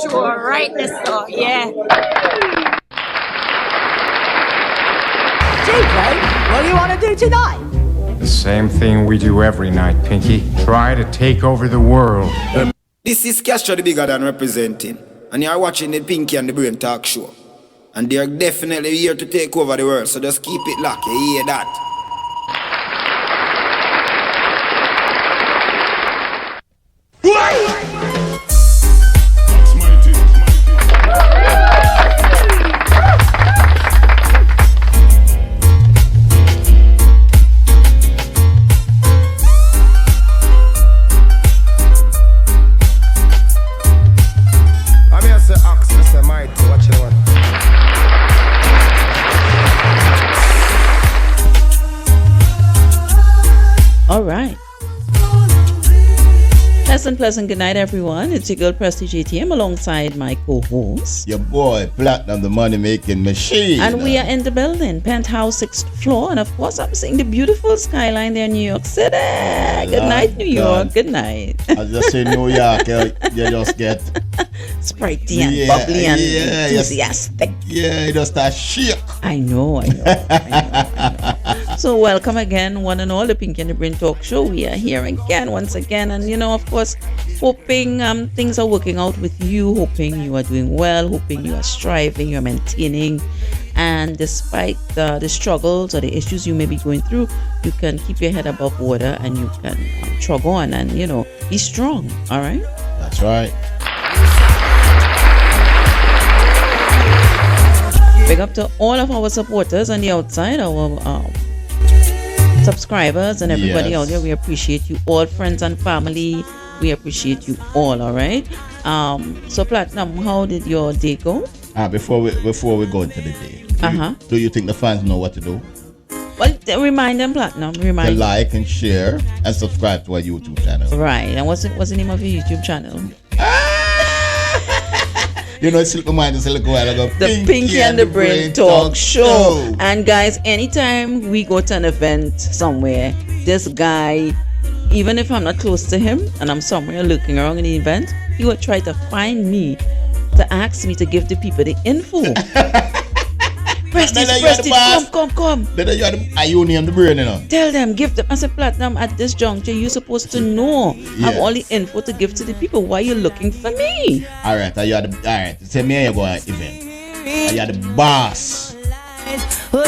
show right this door. Yeah. JJ, what do you want to do tonight? The same thing we do every night, Pinky. Try to take over the world. This is Castro the Bigger Than representing, and you are watching the Pinky and the Brain Talk Show. And they are definitely here to take over the world, so just keep it locked, you hear that? All right. Pleasant good night, everyone. It's your girl Prestige ATM alongside my co-host, your boy Platinum, the money making machine, and we are in the building, penthouse 6th floor, and of course I'm seeing the beautiful skyline there in New York City. Good night, New York. Good night. I just say New York, you just get sprightly and bubbly and enthusiastic. You just start shake. I know. So welcome again, one and all, the Pinky and the Brain Talk Show. We are here again, once again, and of course, hoping things are working out with you, hoping you are doing well, hoping you are striving, you are maintaining, and despite the struggles or the issues you may be going through, you can keep your head above water and you can trudge on and be strong. All right. That's right. Big up to all of our supporters on the outside, our subscribers and everybody out there. We appreciate you all, friends and family. We appreciate you all. All right. So Platinum, how did your day go? Before we go into the day, do you think the fans know what to do? Well, remind them, Platinum. To like and share and subscribe to our YouTube channel. Right. And what's the name of your YouTube channel? It's slipped my mind a little while ago. The Pinky and the Brain Talk Show. And guys, anytime we go to an event somewhere, this guy, even if I'm not close to him and I'm somewhere looking around in the event, he would try to find me to ask me to give the people the info. Prestige, come. Are you name the brain, Tell them, give them. I said, Platinum, at this juncture, you're supposed to know. Have all the info to give to the people. Why you looking for me? Alright, say me you go to an event. You're the boss.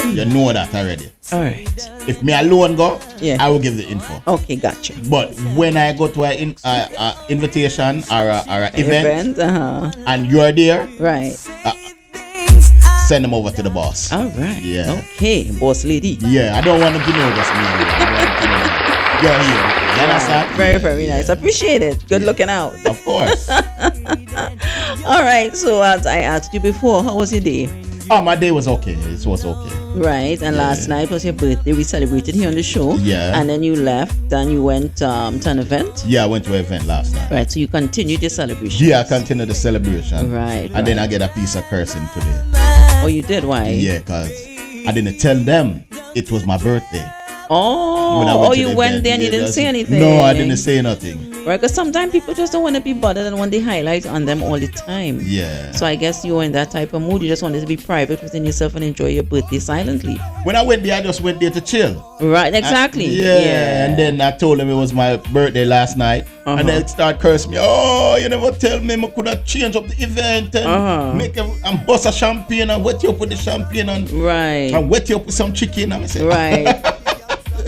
You know that already. Alright. If me alone go, I will give the info. Okay, gotcha. But when I go to an invitation or an event and you're there, right. Send them over to the boss. All right. Yeah. Okay, boss lady. Yeah, I don't want to be nervous. You're here. You understand? Very, very nice. Appreciate it. Good looking out. Of course. All right. So as I asked you before, how was your day? Oh, my day was okay. It was okay. Right. And last night was your birthday. We celebrated here on the show. Yeah. And then you left and you went to an event. Yeah, I went to an event last night. Right. So you continued your celebration. Yeah, I continued the celebration. Right. And then I get a piece of cursing today. Oh, you did? Why? Yeah, because I didn't tell them it was my birthday. Oh, you went there and you didn't say anything? No, I didn't say nothing. Right, because sometimes people just don't want to be bothered and want they highlight on them all the time. Yeah. So I guess you were in that type of mood. You just wanted to be private within yourself and enjoy your birthday silently. When I went there, I just went there to chill. Right, exactly. Yeah. And then I told them it was my birthday last night. And they start cursing me. Oh, you never tell me I could have changed up the event and make and bust a champagne and wet you up with the champagne and wet you up with some chicken. And I said, right.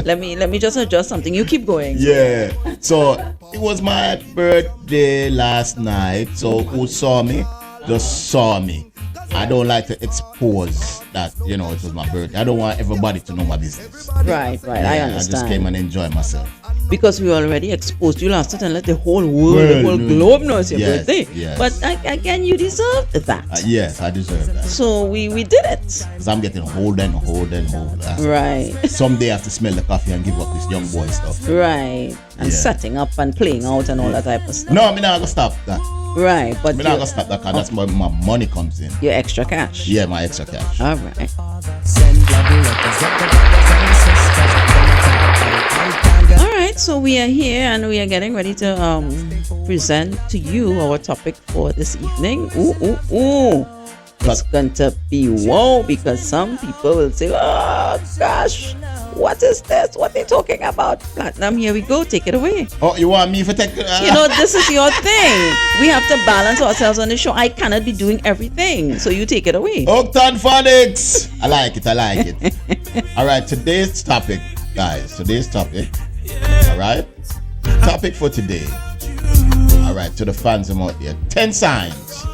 Let me just adjust something. You keep going. Yeah. So it was my birthday last night. So who saw me just saw me. I don't like to expose that, it was my birthday. I don't want everybody to know my business. Right. Yeah, I understand. I just came and enjoyed myself. Because we already exposed you last night and let the whole world, the whole globe know it's your birthday. Yes. But again, you deserved that. Yes, I deserve that. So we did it. Because I'm getting hold. Right. Someday I have to smell the coffee and give up this young boy stuff. Right. And setting up and playing out and all that type of stuff. No, I'm not going to stop that. Right, but I'm not going to stop that because that's where my money comes in. Your extra cash. Yeah, my extra cash. All right. All right. right, so we are here and we are getting ready to present to you our topic for this evening. Ooh. It's going to be wow, because some people will say, oh gosh, what is this? What are they talking about? Platinum, here we go. Take it away. Oh, you want me to take it? This is your thing. We have to balance ourselves on the show. I cannot be doing everything. So you take it away. Octan Phonics. I like it. All right, today's topic, guys. All right. Topic for today. All right, to the fans out there. 10 signs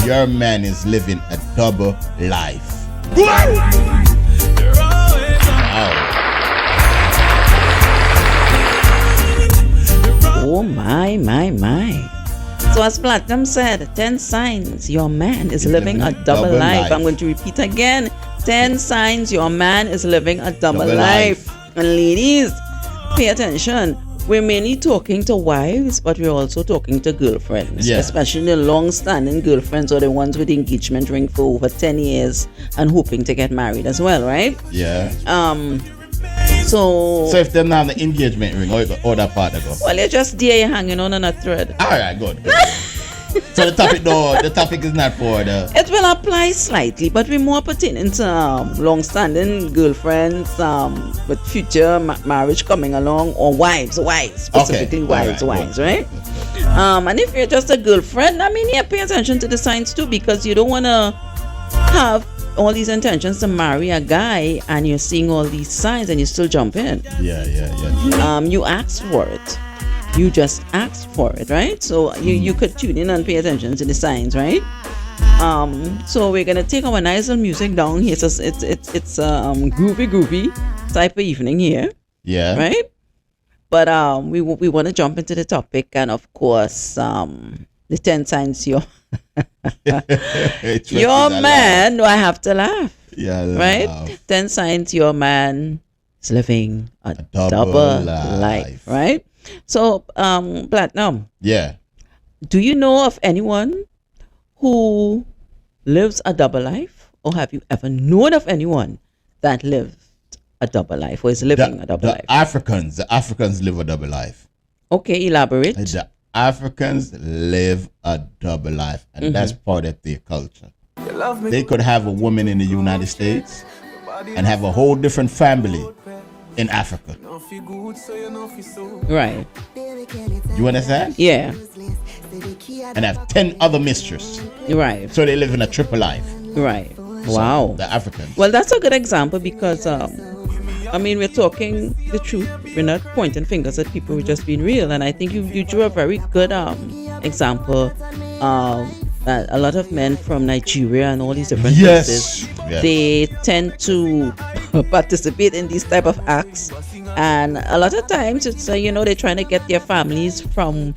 your man is living a double life. Wow. Oh my. So as Platinum said, 10 signs your man is living a double life. I'm going to repeat again. 10 signs your man is living a double life. And ladies, pay attention. We're mainly talking to wives, but we're also talking to girlfriends, especially the long-standing girlfriends or the ones with engagement ring for over 10 years and hoping to get married as well, right? Yeah. So if they don't have the engagement ring, or that part go? Well, you're just there hanging on a thread. All right, good. So the topic is not for the... It will apply slightly, but we're more pertaining to long-standing girlfriends with future marriage coming along, or wives, specifically wives, right? And if you're just a girlfriend, pay attention to the signs too, because you don't want to have all these intentions to marry a guy and you're seeing all these signs and you still jump in. Yeah. You asked for it. You just asked for it, right? So you could tune in and pay attention to the signs, right? So we're gonna take our nice little music down here. So it's groovy type of evening here. Yeah. Right? But we want to jump into the topic, and of course the 10 signs your man. Do I have to laugh? Yeah. Right? Laugh. 10 signs your man is living a double life, right? So, Platinum. Yeah. Do you know of anyone who lives a double life? Or have you ever known of anyone that lived a double life or is living a double life? The Africans live a double life. Okay, elaborate. The Africans live a double life, and that's part of their culture. They could have a woman in the United States and have a whole different family in Africa. Right. You understand? Yeah. And have 10 other mistresses. Right. So they live in a triple life. Right. Wow. So the Africans. Well, that's a good example because, we're talking the truth. We're not pointing fingers at people. We're just being real. And I think you drew a very good example. That a lot of men from Nigeria and all these different places, they tend to participate in these type of acts, and a lot of times it's they're trying to get their families from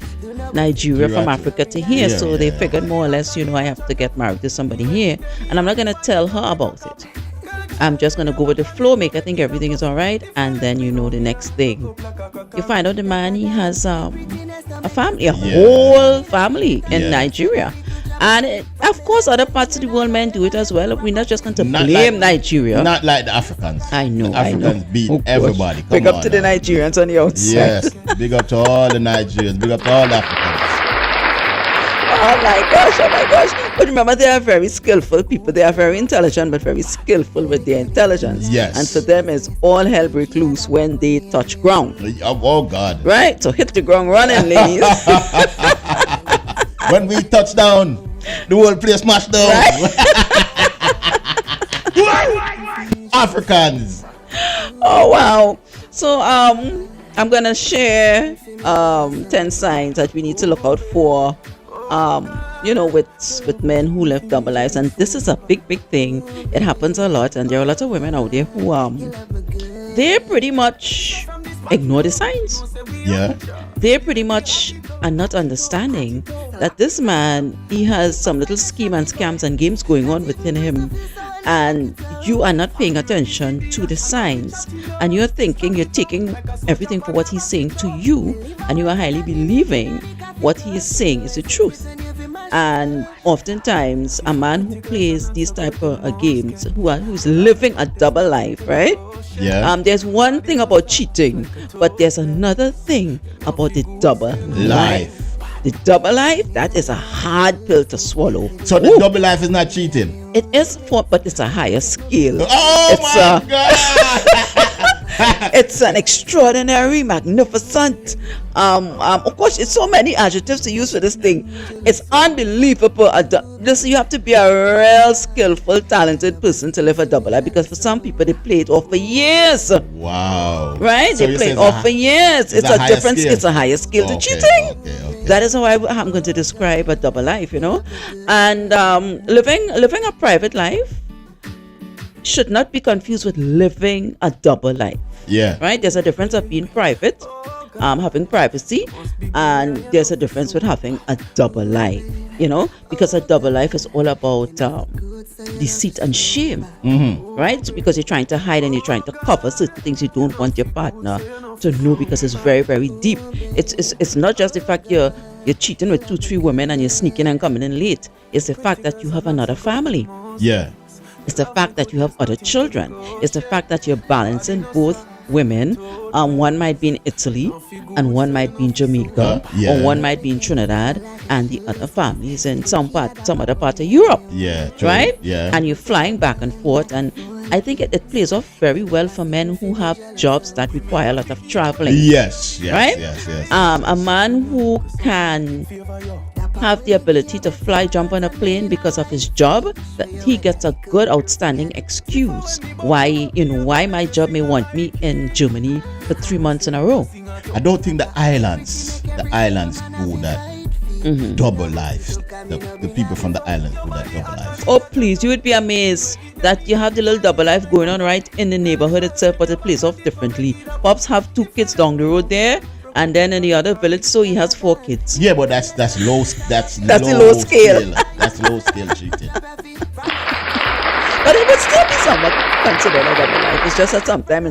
Nigeria, from Africa to here, so they figured more or less, I have to get married to somebody here, and I'm not going to tell her about it. I'm just going to go with the flow, make her think everything is all right, and then the next thing you find out the man, he has a family, whole family in Nigeria. And of course, other parts of the world men do it as well. We're not just going to blame Nigeria. Not like the Africans. I know. The Africans beat everybody. Big up to the Nigerians on the outside. Yes. Big up to all the Nigerians. Big up to all the Africans. Oh my gosh. But remember, they are very skillful people. They are very intelligent, but very skillful with their intelligence. Yes. And for them, it's all hell break loose when they touch ground. Oh God. Right? So hit the ground running, ladies. When we touch down, the whole place smashed down. Right? Africans. Oh wow. So I'm gonna share 10 signs that we need to look out for with men who live double lives, and this is a big thing. It happens a lot, and there are a lot of women out there who they pretty much ignore the signs. Yeah. They pretty much are not understanding that this man, he has some little scheme and scams and games going on within him, and you are not paying attention to the signs, and you're taking everything for what he's saying to you, and you are highly believing what he is saying is the truth. And oftentimes, a man who plays these type of games, who's living a double life, right? Yeah. There's one thing about cheating, but there's another thing about the double life. The double life, that is a hard pill to swallow. So the double life is not cheating? It is, but it's a higher scale. Oh my God! It's an extraordinary, magnificent. Of course, it's so many adjectives to use for this thing. It's unbelievable. Listen, you have to be a real skillful, talented person to live a double life, because for some people they play it off for years. Wow! Right? So they play it off for years. It's a different. It's a higher scale to cheating. Okay. That is how I'm going to describe a double life. And living a private life should not be confused with living a double life. Yeah. Right? There's a difference of being private, having privacy, and there's a difference with having a double life. Because a double life is all about deceit and shame. Right? Because you're trying to hide and you're trying to cover certain things you don't want your partner to know, because it's very, very deep. It's not just the fact you're cheating with 2-3 women and you're sneaking and coming in late. It's the fact that you have another family. Yeah. It's the fact that you have other children. It's the fact that you're balancing both women. One might be in Italy and one might be in Jamaica, or one might be in Trinidad, and the other family is in some other part of Europe. Yeah, true. Right? Yeah. And you're flying back and forth, and I think it plays off very well for men who have jobs that require a lot of traveling. Yes. Right? Yes. A man who can have the ability to jump on a plane because of his job, that he gets a good, outstanding excuse why my job may want me in Germany for 3 months in a row. I don't think the islands do that. Double lives. The people from the island do that double life. Oh please, you would be amazed that you have the little double life going on right in the neighborhood itself, but it plays off differently. Pops have 2 kids down the road there, and then in the other village, so he has 4 kids. Yeah, but that's low. That's the low scale. That's low scale cheating. But it would still be somewhat considered a double life. It's just that sometime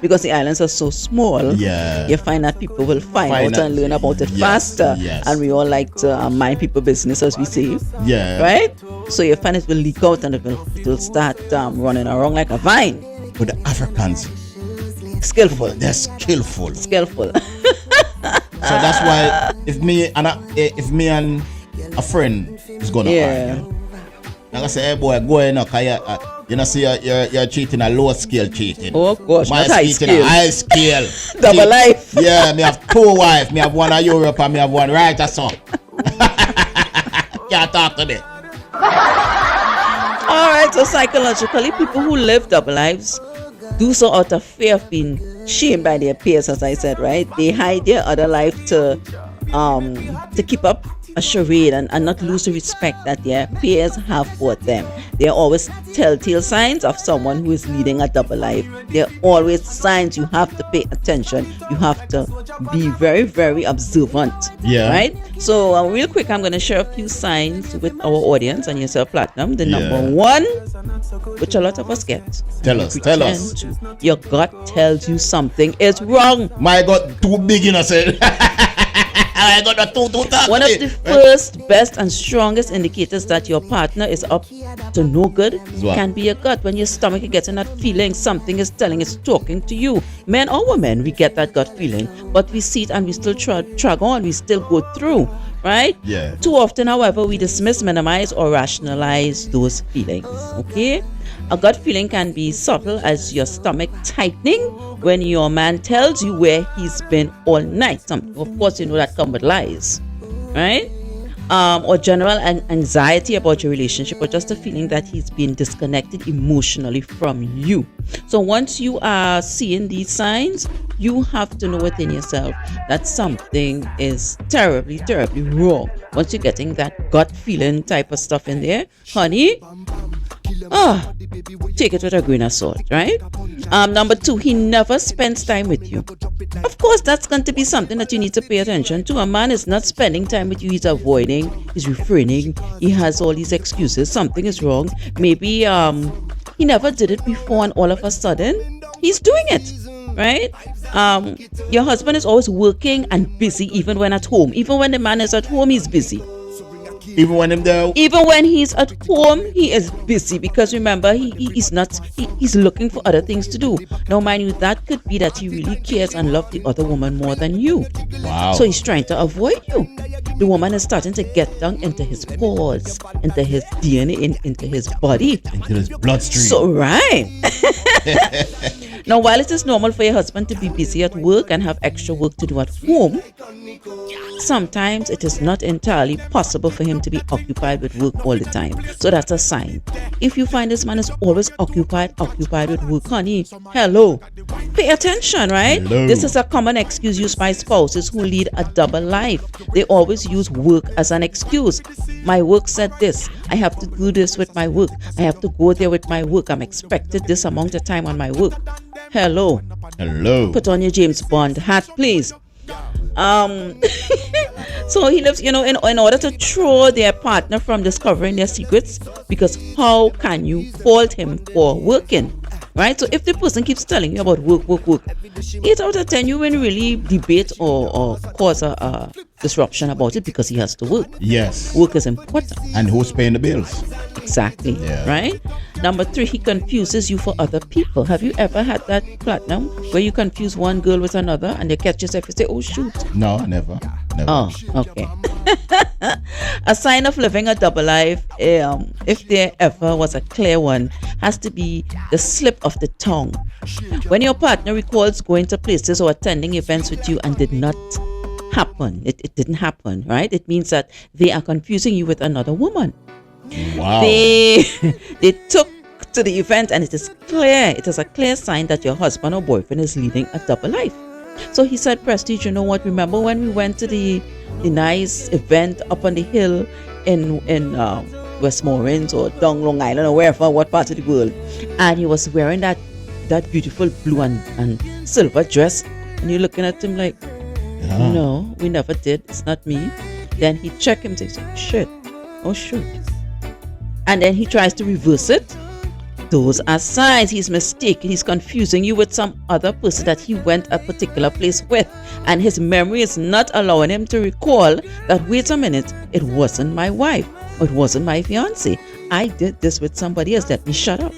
because the islands are so small, you find that people will find out and learn about it faster. Yes. And we all like to mind people business, as we say. Yeah. Right? So you find it will leak out and it will start running around like a vine. But the Africans, skillful. They're skillful. Skillful. So that's why if me and a friend is gonna argue, like I say, hey boy, go in, cause see you're cheating a low scale cheating. Oh gosh, my high cheating scale. A high scale. Double life. Yeah, me have 2 wives. Me have one in Europe and me have one right or so. Can't talk to me. Alright, so psychologically, people who live double lives do so out of fear of being shamed by their peers, as I said, right? They hide their other life to keep up a charade and not lose the respect that their peers have for them. There are always telltale signs of someone who is leading a double life. There are always signs you have to pay attention. You have to be very, very observant. Yeah. Right? So real quick, I'm going to share a few signs with our audience and yourself, Platinum. The number one, which a lot of us get. Tell us. Your gut tells you something is wrong. My gut too big, say. I got the two. One of the first, best, and strongest indicators that your partner is up to no good can be your gut. When your stomach is getting that feeling, something is talking to you. Men or women, we get that gut feeling, but we see it and we still trug on. We still go through, right? Yeah. Too often, however, we dismiss, minimize, or rationalize those feelings. Okay. A gut feeling can be subtle as your stomach tightening when your man tells you where he's been all night. Of course, you know that comes with lies, right? Or general anxiety about your relationship, or just a feeling that he's been disconnected emotionally from you. So once you are seeing these signs, you have to know within yourself that something is terribly, terribly wrong. Once you're getting that gut feeling type of stuff in there, honey, take it with a grain of salt, right? Number 2, he never spends time with you. Of course, that's going to be something that you need to pay attention to. A man is not spending time with you. He's avoiding, he's refraining, he has all these excuses. Something is wrong. Maybe he never did it before and all of a sudden he's doing it, right? Your husband is always working and busy even when at home. Even when the man is at home, he's busy. Even when him there. Even when he's at home, he is busy because remember, he's looking for other things to do. Now, mind you, that could be that he really cares and loves the other woman more than you. Wow. So he's trying to avoid you. The woman is starting to get down into his pores, into his DNA, into his body, into his bloodstream. So, right. Now, while it is normal for your husband to be busy at work and have extra work to do at home, sometimes it is not entirely possible for him to be occupied with work all the time. So that's a sign. If you find this man is always occupied with work, honey, hello, pay attention, right? Hello. This is a common excuse used by spouses who lead a double life. They always use work as an excuse. My work said this. I have to do this with my work. I have to go there with my work. I'm expected this amount of time on my work. Hello. Put on your James Bond hat, please. So he lives, in order to throw their partner from discovering their secrets, because how can you fault him for working, right? So if the person keeps telling you about work, 8 out of 10 you won't really debate or cause a disruption about it because he has to work. Yes. Work is important. And who's paying the bills? Exactly. Yeah. Right? Number 3, he confuses you for other people. Have you ever had that, Platinum, where you confuse one girl with another and you catch yourself and say, oh shoot? No, never. Oh, okay. A sign of living a double life, if there ever was a clear one, has to be the slip of the tongue. When your partner recalls going to places or attending events with you and did not happen, it didn't happen, right? It means that they are confusing you with another woman. Wow. They took to the event and it is a clear sign that your husband or boyfriend is leading a double life. So he said, Prestige, you know what? Remember when we went to the nice event up on the hill in Westmoreland or down Long Island or wherever, what part of the world? And he was wearing that beautiful blue and silver dress. And you're looking at him like, no, we never did. It's not me. Then he checked him and says, shit. Oh, shoot. And then he tries to reverse it. Those are signs he's mistaken. He's confusing you with some other person that he went a particular place with. And his memory is not allowing him to recall that, wait a minute, it wasn't my wife. It wasn't my fiance. I did this with somebody else. Let me shut up.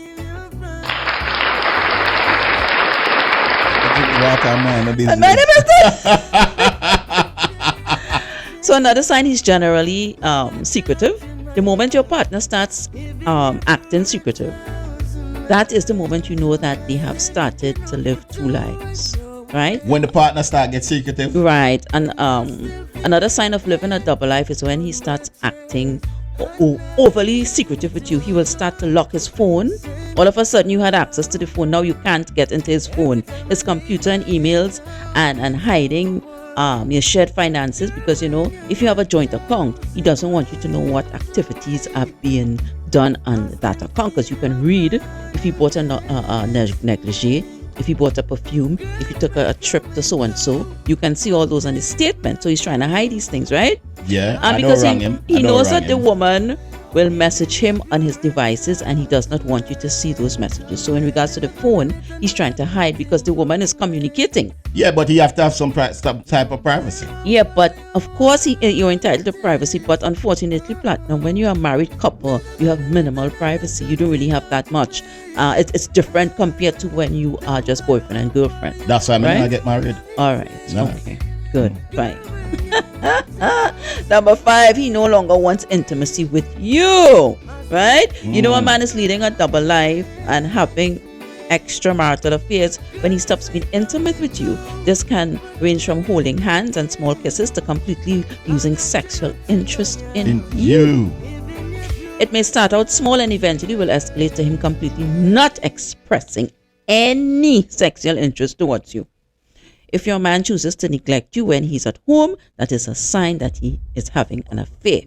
So another sign, he's generally secretive. The moment your partner starts acting secretive, that is the moment you know that they have started to live two lives, right? When the partner starts get secretive. Right. And another sign of living a double life is when he starts acting overly secretive with you. He will start to lock his phone. All of a sudden you had access to the phone. Now you can't get into his phone, his computer and emails, and hiding your shared finances, because if you have a joint account, he doesn't want you to know what activities are being done on that account, because you can read if he bought a negligee, if he bought a perfume, if he took a trip to so and so. You can see all those on his statement. So he's trying to hide these things, right? Yeah, and because he knows that the woman will message him on his devices and he does not want you to see those messages. So in regards to the phone, he's trying to hide because the woman is communicating. Yeah, but he have to have some type of privacy. Yeah, but of course you're entitled to privacy, but unfortunately, Platinum, when you're a married couple, you have minimal privacy. You don't really have that much. It's different compared to when you are just boyfriend and girlfriend. That's why I'm going to get married. All right. No. Okay. Good. Fine. Number 5, he no longer wants intimacy with you, right? You know, a man is leading a double life and having extramarital affairs when he stops being intimate with you. This can range from holding hands and small kisses to completely losing sexual interest in you. It may start out small and eventually will escalate to him completely not expressing any sexual interest towards you. If your man chooses to neglect you when he's at home, that is a sign that he is having an affair.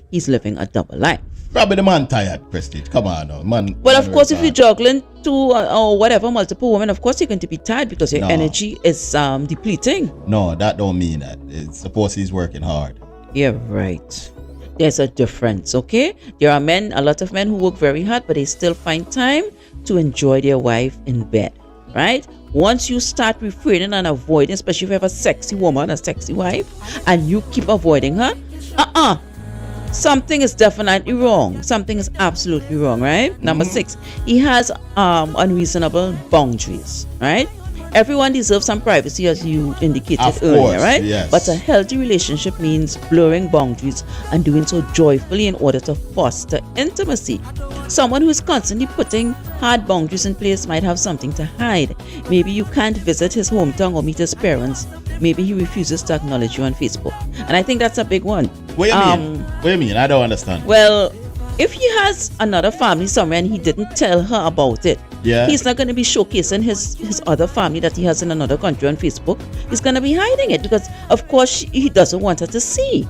He's living a double life. Probably the man tired, Prestige. Come on now, man. Well, of course, if you're juggling two or whatever, multiple women, of course you're going to be tired because your energy is depleting. No, that don't mean that. It's suppose he's working hard. Yeah, right. There's a difference, okay? There are a lot of men who work very hard, but they still find time to enjoy their wife in bed, right? Once you start refraining and avoiding, especially if you have a sexy woman, a sexy wife, and you keep avoiding her, something is definitely wrong. Something is absolutely wrong, right? Number 6, he has unreasonable boundaries, right? Everyone deserves some privacy, as you indicated earlier, right? Yes. But a healthy relationship means blurring boundaries and doing so joyfully in order to foster intimacy. Someone who is constantly putting hard boundaries in place might have something to hide. Maybe you can't visit his hometown or meet his parents. Maybe he refuses to acknowledge you on Facebook. And I think that's a big one. What do you mean? What do you mean? I don't understand. Well, if he has another family somewhere and he didn't tell her about it, he's not going to be showcasing his other family that he has in another country on Facebook. He's going to be hiding it because, of course, he doesn't want her to see.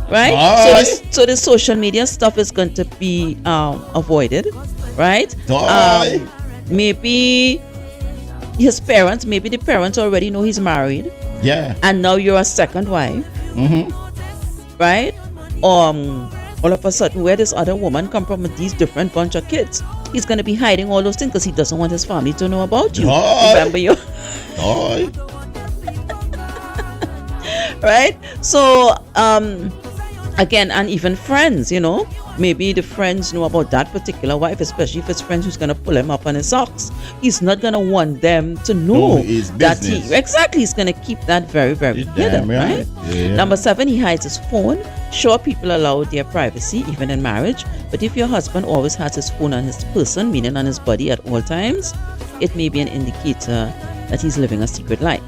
Right? So the social media stuff is going to be avoided. Right? Maybe his parents, maybe the parents already know he's married. Yeah. And now you're a second wife. Right? All of a sudden, where this other woman come from with these different bunch of kids, he's going to be hiding all those things because he doesn't want his family to know about you. Remember you? Right? So, again, and even friends, maybe the friends know about that particular wife, especially if it's friends who's going to pull him up on his socks. He's not going to want them to know that he's going to keep that very, very hidden, right? Yeah. Number 7, he hides his phone. Sure, people allow their privacy, even in marriage, but if your husband always has his phone on his person, meaning on his body at all times, it may be an indicator that he's living a secret life.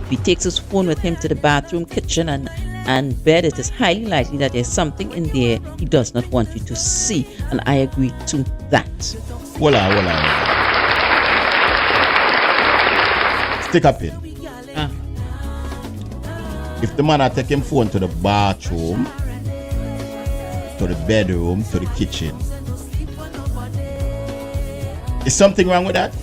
If he takes his phone with him to the bathroom, kitchen, and bed, it is highly likely that there's something in there he does not want you to see, and I agree to that. Voila. Stick up in. If the man had taken phone to the bathroom, to the bedroom, to the kitchen, is something wrong with that?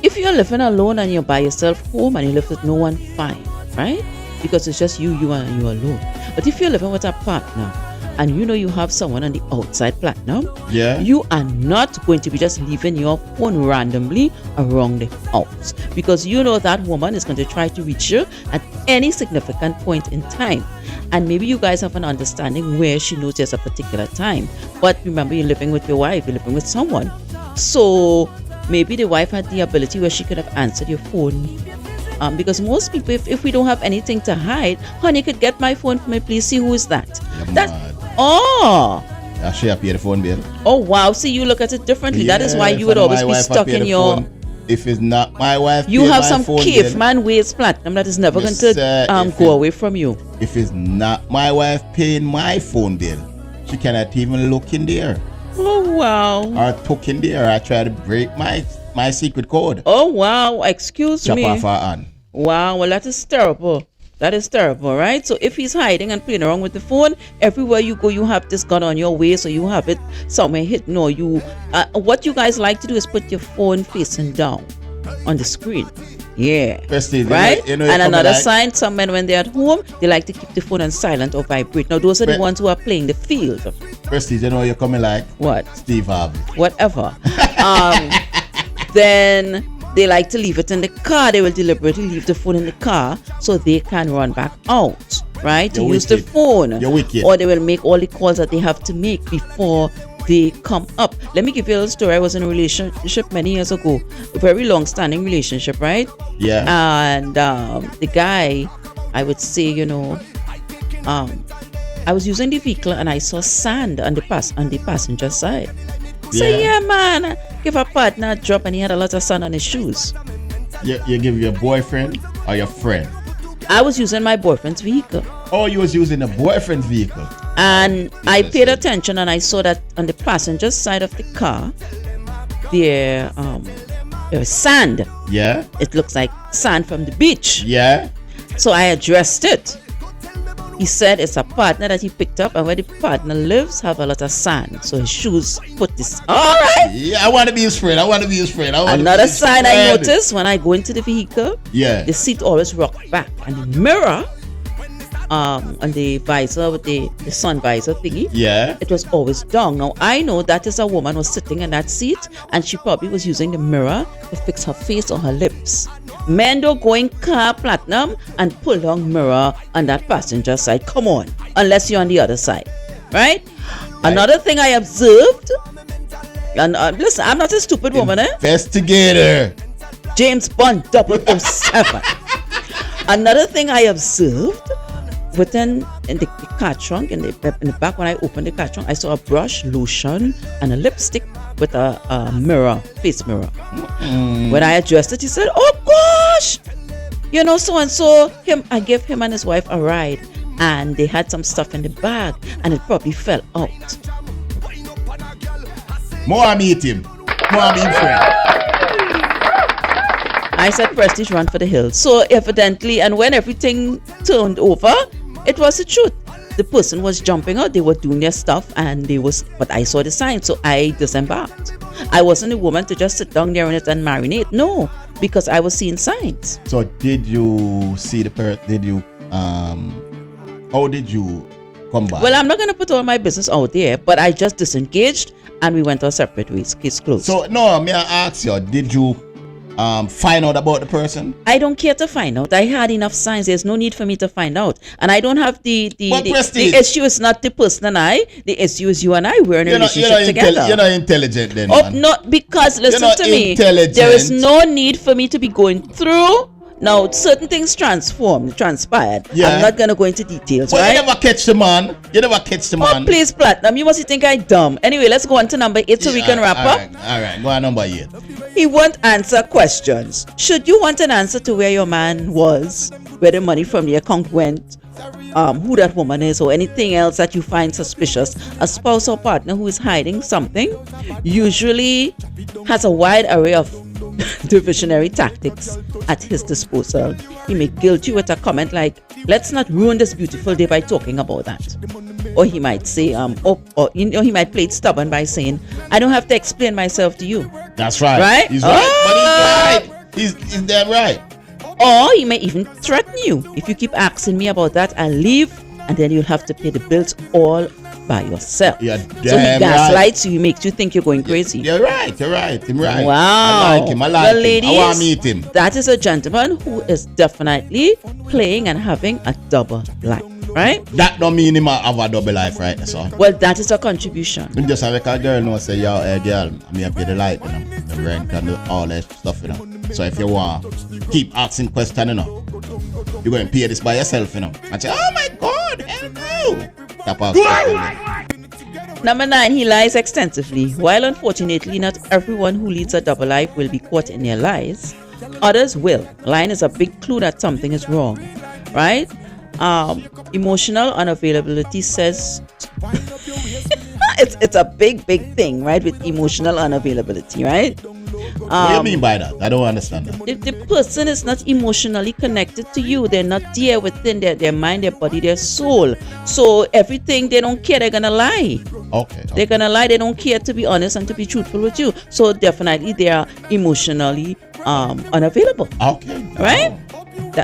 If you're living alone and you're by yourself home and you live with no one, fine, right? Because it's just you and you alone. But if you're living with a partner and you have someone on the outside platinum, you are not going to be just leaving your phone randomly around the house, because that woman is going to try to reach you at any significant point in time. And maybe you guys have an understanding where she knows there's a particular time. But remember, you're living with your wife, you're living with someone. So maybe the wife had the ability where she could have answered your phone. Because most people, if we don't have anything to hide, honey, could get my phone for me, please. See who is that? I should pay the phone bill. Oh wow! See, you look at it differently. That is why you would always be stuck in your. If it's not my wife, you have some caveman ways platinum that is never going to go away from you. If it's not my wife paying my phone bill, she cannot even look in there. Oh wow! Or took in there. I try to break my secret code. Oh wow! Excuse me. Chop off her hand. Wow! Well, that is terrible. That is terrible, right? So if he's hiding and playing around with the phone, everywhere you go, you have this gun on your waist, or you have it somewhere hidden, or you. What you guys like to do is put your phone facing down on the screen. Yeah. Prestige, right? And another sign, some men, when they're at home, they like to keep the phone on silent or vibrate. Now, those are the ones who are playing the field. Prestige, you're coming like? What? Steve Harvey. Whatever. Then they like to leave it in the car. They will deliberately leave the phone in the car so they can run back out, right? To use the phone. You're wicked. Or they will make all the calls that they have to make before they come up. Let me give you a little story. I was in a relationship many years ago, a very long-standing relationship, right? Yeah. And the guy, I would say, I was using the vehicle and I saw sand on the passenger side. So yeah, man, give a partner a drop and he had a lot of sand on his shoes. You give your boyfriend or your friend? I was using my boyfriend's vehicle. Oh, you was using a boyfriend's vehicle. And I paid attention and I saw that on the passenger side of the car, there was sand. Yeah. It looks like sand from the beach. Yeah. So I addressed it. He said it's a partner that he picked up, and where the partner lives have a lot of sand. So his shoes put this. All right. Yeah, I want to be his friend. Another sign I noticed when I go into the vehicle. Yeah. The seat always rocked back, and the mirror on the visor with the sun visor thingy. Yeah. It was always down. Now I know that is a woman was sitting in that seat, and she probably was using the mirror to fix her face or her lips. Men don't go in car platinum and pull down mirror on that passenger side. Come on. unless you're on the other side, right? Another thing I observed, and listen, I'm not a stupid woman, Investigator. James Bond 007. Another thing I observed, within in the car trunk, in the back when I opened the car trunk, I saw a brush, lotion, and a lipstick with a mirror, face mirror. When I addressed it, he said, "Oh gosh, you know, so and so." I gave him and his wife a ride, and they had some stuff in the bag, and it probably fell out. More I meet him. More I meet friend. I said, Prestige, run for the hills. So evidently, and when everything turned over, it was the truth. The person was jumping out, they were doing their stuff, but I saw the sign, so I disembarked. I wasn't a woman to just sit down there and marinate. No, because I was seeing signs. So did you see the how did you come back? Well, I'm not going to put all my business out there, but I just disengaged and we went our separate ways. Case closed. So, no, may I ask you, did you find out about the person? I don't care to find out. I had enough signs. There's no need for me to find out. And I don't have the issue is not the person and I. The issue is you and I. We're in a relationship together. You're not intelligent then, Oh, man. no, because listen to me. There is no need for me to be going through. Now, certain things transpired. Yeah. I'm not going to go into details, but right? You never catch the man. Oh, please, Platinum. You must think I'm dumb. Anyway, let's go on to number 8 so we can wrap up. All right. Go on number 8. He won't answer questions. Should you want an answer to where your man was, where the money from the account went, who that woman is, or anything else that you find suspicious, a spouse or partner who is hiding something usually has a wide array of diversionary tactics at his disposal. He may guilt you with a comment like, "Let's not ruin this beautiful day by talking about that." Or he might say, he might play it stubborn by saying, "I don't have to explain myself to you." That's right. Right? He's right. But he's right. He's damn right. Or he may even threaten you. "If you keep asking me about that, I'll leave, and then you'll have to pay the bills all by yourself." Yeah, so he gaslights you, he makes you think you're going crazy. You're right. I'm right. Wow. I like him. Ladies, I want to meet him. That is a gentleman who is definitely playing and having a double life, right? That don't mean him have a double life, right? So. Well, that is a contribution. You just have a girl know say, "Yo, girl, I'm here to pay the light, you know, the rent and all that stuff, you know." So if you want, keep asking questions, you know, you're going to pay this by yourself, you know. And say, "Oh my God, hell no." Number 9, he lies extensively. While unfortunately not everyone who leads a double life will be caught in their lies, others will. Lying is a big clue that something is wrong, right? Emotional unavailability says it's a big thing, right? With emotional unavailability, right? What do you mean by that? I don't understand that. If the person is not emotionally connected to you, they're not there within their mind, their body, their soul. So everything, they don't care, they're gonna lie. Okay. They're gonna lie, they don't care to be honest and to be truthful with you. So definitely they are emotionally unavailable. Okay. Right?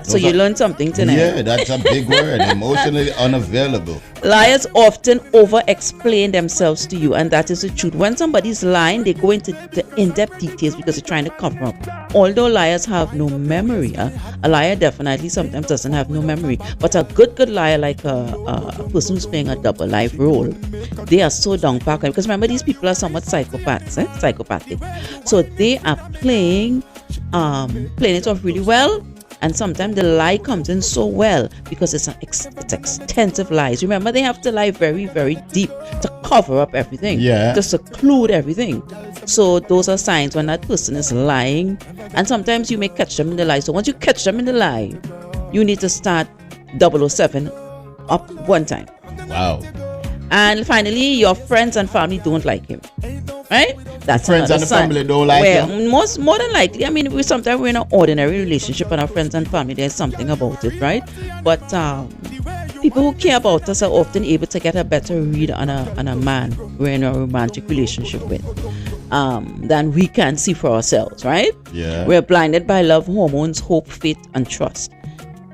So you learned something tonight. Yeah, that's a big word. Emotionally unavailable. Liars often over-explain themselves to you, and that is the truth. When somebody's lying, they go into the in-depth details because they're trying to cover up. Although liars have no memory, a liar definitely sometimes doesn't have no memory. But a good liar, like a person who's playing a double life role, they are so down-packed. Because remember, these people are somewhat psychopathic. So they are playing it off really well. And sometimes the lie comes in so well because it's extensive lies. Remember, they have to lie very, very deep to cover up everything. Yeah. To seclude everything. So those are signs when that person is lying. And sometimes you may catch them in the lie. So once you catch them in the lie, you need to start 007 up one time. Wow. And finally, your friends and family don't like him. Right? That's friends and the family don't like him. More than likely, I mean, sometimes we're in an ordinary relationship and our friends and family, there's something about it, right? But people who care about us are often able to get a better read on a man we're in a romantic relationship with than we can see for ourselves, right? Yeah. We're blinded by love hormones, hope, faith, and trust.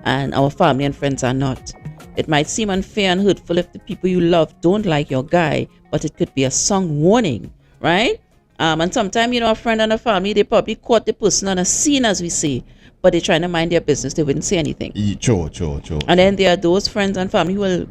And our family and friends are not. It might seem unfair and hurtful if the people you love don't like your guy, but it could be a song warning, right? And sometimes, a friend and a family, they probably caught the person on a scene, as we say, but they're trying to mind their business. They wouldn't say anything. True. And then there are those friends and family who will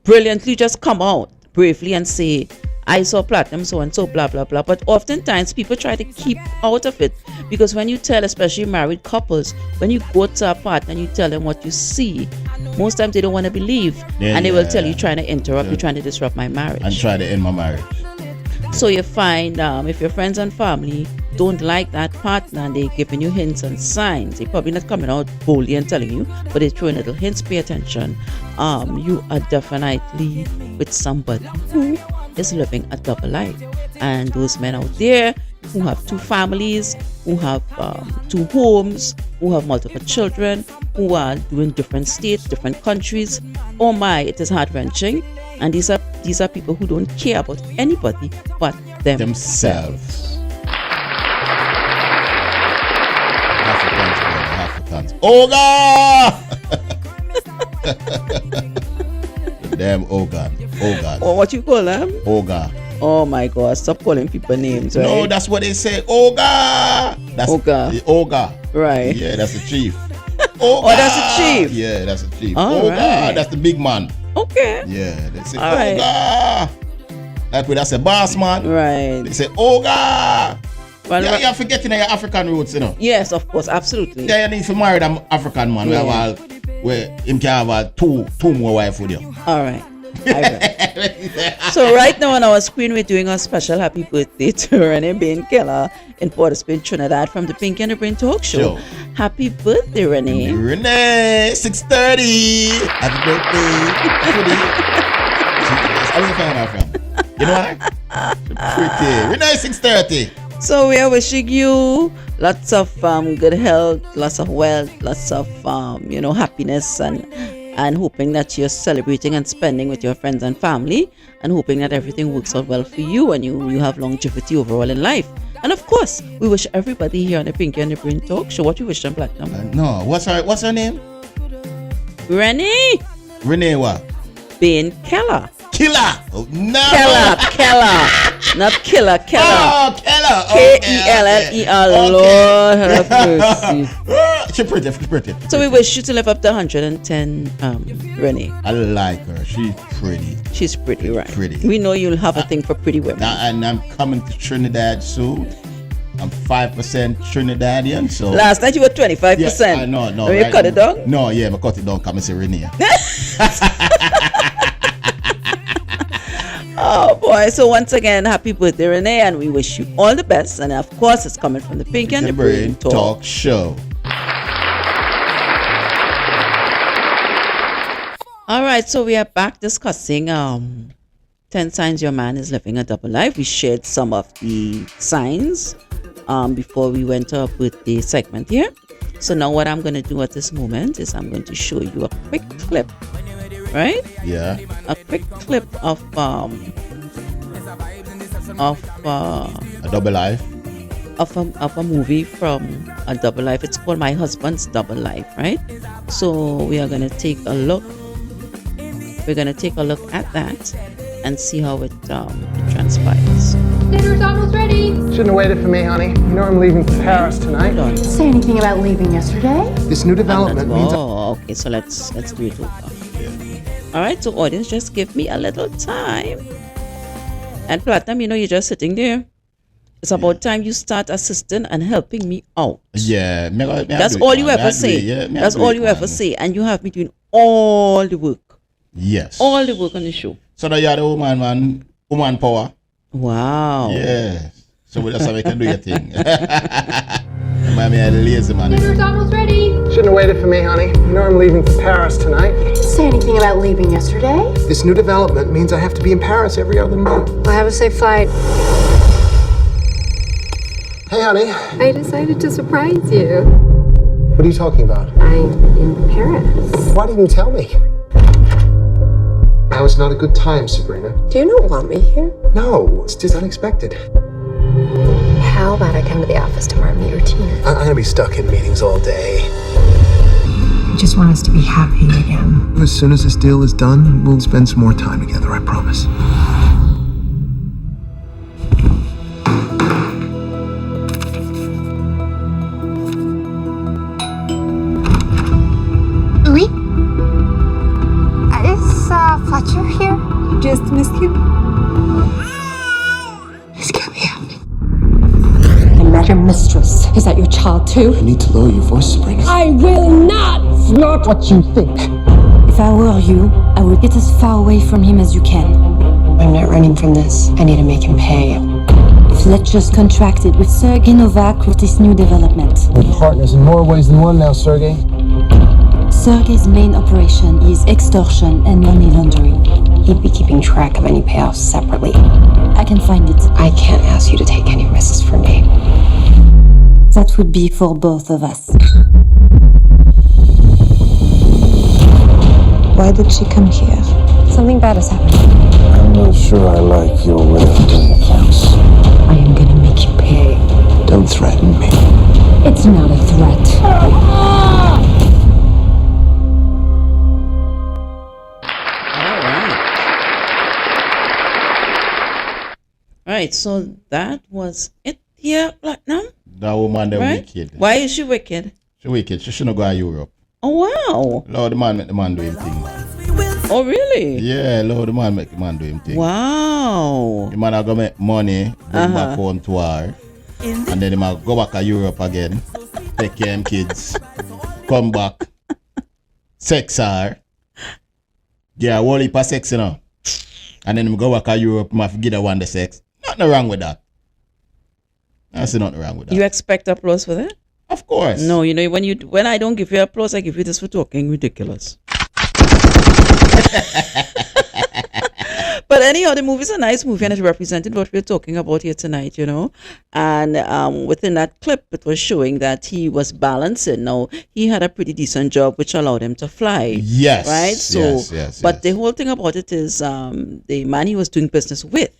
brilliantly just come out bravely and say, I saw platinum so and so, blah blah blah. But oftentimes people try to keep out of it, because when you tell, especially married couples, when you go to a partner and you tell them what you see, most times they don't want to believe, and they will tell you, trying to interrupt, you're trying to disrupt my marriage and try to end my marriage. So you find if your friends and family don't like that partner and they're giving you hints and signs, they're probably not coming out boldly and telling you, but they're throwing little hints, pay attention. You are definitely with somebody who is living a double life. And those men out there who have two families, who have two homes, who have multiple children, who are doing different states, different countries, oh my, it is heart-wrenching. And these are people who don't care about anybody but themselves. Africans. Oga! The damn Oga. Or what you call them? Oga. Oh my God! Stop calling people names, right? No, that's what they say. Oga. That's Oga. The Oga. Right. Yeah, that's the chief. Oga. Oh, that's the chief. Yeah, that's the chief. All Oga. right. That's the big man. Okay. Yeah, they say All Oga. right. Like when that's a boss man. Right. They say Oga. Well, yeah, you're forgetting your African roots, you know. Yes, of course, absolutely. Yeah, you need to marry an African man. Yeah. Where him can have two more wives with you. All right. So right now on our screen, we're doing a special happy birthday to Renee Bain Keller in Port of Spain, Trinidad, from the Pinky and the Brain Talk Show. Sure. Happy birthday, Renee. Renee, 6:30. Happy birthday. I don't find her from. You know why? Pretty. Renee, 6:30. So we are wishing you lots of good health, lots of wealth, lots of happiness, and hoping that you're celebrating and spending with your friends and family, and hoping that everything works out well for you and you have longevity overall in life. And of course, we wish everybody here on the Pinky and the Brain Talk Show. What you wish them, Platinum? No, what's her name? Renee what? Bain Keller. Killer. Oh, no. Keller. Not killer, Keller. Oh, Keller. Keller. Lord have mercy. She's pretty. So we wish you to live up to 110, Renee. I like her. She's pretty. She's pretty, right? Pretty. We know you'll have a thing for pretty women. And I'm coming to Trinidad soon. I'm 5% Trinidadian, so... Last night you were 25%. Yeah, no. So you cut it down? No, yeah, I cut it down. Come and say Renee. Oh boy, so once again, happy birthday, Renee, and we wish you all the best. And of course, it's coming from the Pinky and the Brain Talk Show. All right, so we are back discussing 10 signs your man is living a double life. We shared some of the signs before we went to our birthday segment here. So now what I'm going to do at this moment is I'm going to show you a quick clip, right? Yeah. A quick clip of a double life. Of a movie from a double life. It's called My Husband's Double Life, right? So we are going to take a look. We're going to take a look at that and see how it transpires. Dinner's almost ready. Shouldn't have waited for me, honey. You know I'm leaving for Paris tonight. Say anything about leaving yesterday? This new development means... okay, so let's do it over. All right, so audience, just give me a little time. And Platinum, you're just sitting there. It's about time you start assisting and helping me out. Yeah. That's all you ever say. That's all you ever say. And you have me doing all the work. Yes. All the work on the show. So now you're the woman power. Wow. Yes. So that's how we can do your thing. I'm a lazy man. Dinner's almost ready. Shouldn't have waited for me, honey. You know I'm leaving for Paris tonight. Say anything about leaving yesterday? This new development means I have to be in Paris every other month. Well, have a safe flight. Hey, honey. I decided to surprise you. What are you talking about? I'm in Paris. Why didn't you tell me? Now is not a good time, Sabrina. Do you not want me here? No, it's just unexpected. How about I come to the office tomorrow and meet your team? I'm gonna be stuck in meetings all day. I just want us to be happy again. As soon as this deal is done, we'll spend some more time together, I promise. Oui? Is Fletcher here? mistress. Is that your child too? You need to lower your voice, Sabrina. I will not! It's not what you think. If I were you, I would get as far away from him as you can. I'm not running from this. I need to make him pay. Fletcher's contracted with Sergei Novak with this new development. We're partners in more ways than one now, Sergey. Sergei's main operation is extortion and money laundering. He'd be keeping track of any payoffs separately. I can find it. I can't ask you to take any risks for me. That would be for both of us. Why did she come here? Something bad has happened. I'm not sure I like your way of doing things. I am gonna make you pay. Don't threaten me. It's not a threat. All right, so that was it here, Platinum. That woman, they're Right? wicked. Why is she wicked? She wicked. She shouldn't go to Europe. Oh, wow. Lord, the man make the man do him thing, man. Oh, really? Yeah, Lord, the man make the man do him thing. Wow. The man are gonna make money, bring back home to her, and then he might go back to Europe again, take care of him kids, come back, sex her. Yeah, whole heap of sex, you know. And then him go back to Europe, he might give her one the sex. Nothing wrong with that. I see nothing wrong with that. You expect applause for that? Of course. No, you know, when I don't give you applause, I give you this for talking ridiculous. But anyhow, the movie is a nice movie and it represented what we're talking about here tonight, you know. And within that clip, it was showing that he was balancing. Now, he had a pretty decent job, which allowed him to fly. Yes. Right? So, yes. but the whole thing about it is the man he was doing business with,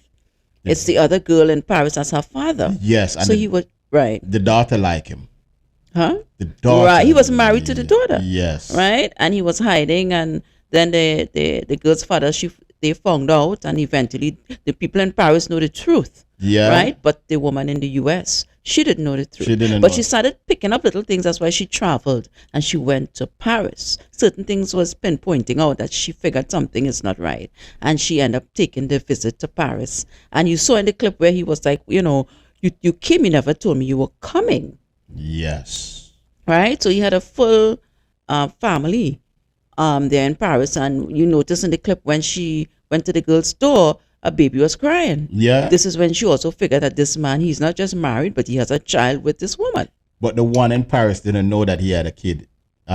it's the other girl in Paris as her father. Yes. And so he was, right. The daughter like him. Huh? The daughter. Right. He was married to the daughter. Yes. Right? And he was hiding, and then the girl's father, they found out, and eventually the people in Paris know the truth. Yeah. Right? But the woman in the US, she didn't know the truth. She didn't but know. she started picking up little things. That's why she traveled and she went to Paris. Certain things was pinpointing out that she figured something is not right. And she ended up taking the visit to Paris. And you saw in the clip where he was like, you know, you came, you never told me you were coming. Yes. Right? So he had a full family there in Paris. And you notice in the clip when she went to the girl's door, a baby was crying. Yeah. This is when she also figured that this man, he's not just married, but he has a child with this woman. But the one in Paris didn't know that he had a kid.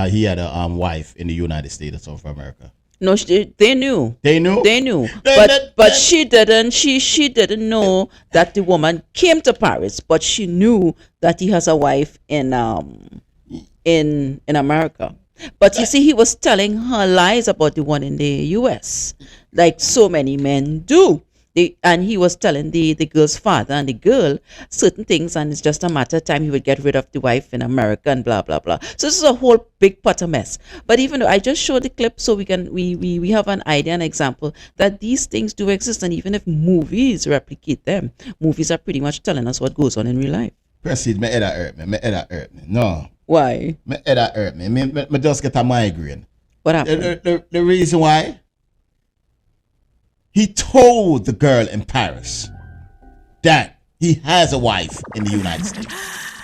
He had a wife in the United States of America. No, they knew. They knew? They knew. But she didn't. She didn't know that the woman came to Paris, but she knew that he has a wife in America. But you see, he was telling her lies about the one in the US, like so many men do. And he was telling the girl's father and the girl certain things, and it's just a matter of time he would get rid of the wife in America and blah blah blah. So this is a whole big pot of mess. But even though I just showed the clip so we have an idea, an example that these things do exist, and even if movies replicate them, movies are pretty much telling us what goes on in real life. Proceed, my head hurt me. No. Why? My head hurt me. Me just get a migraine. What happened? The reason why? He told the girl in Paris that he has a wife in the United States.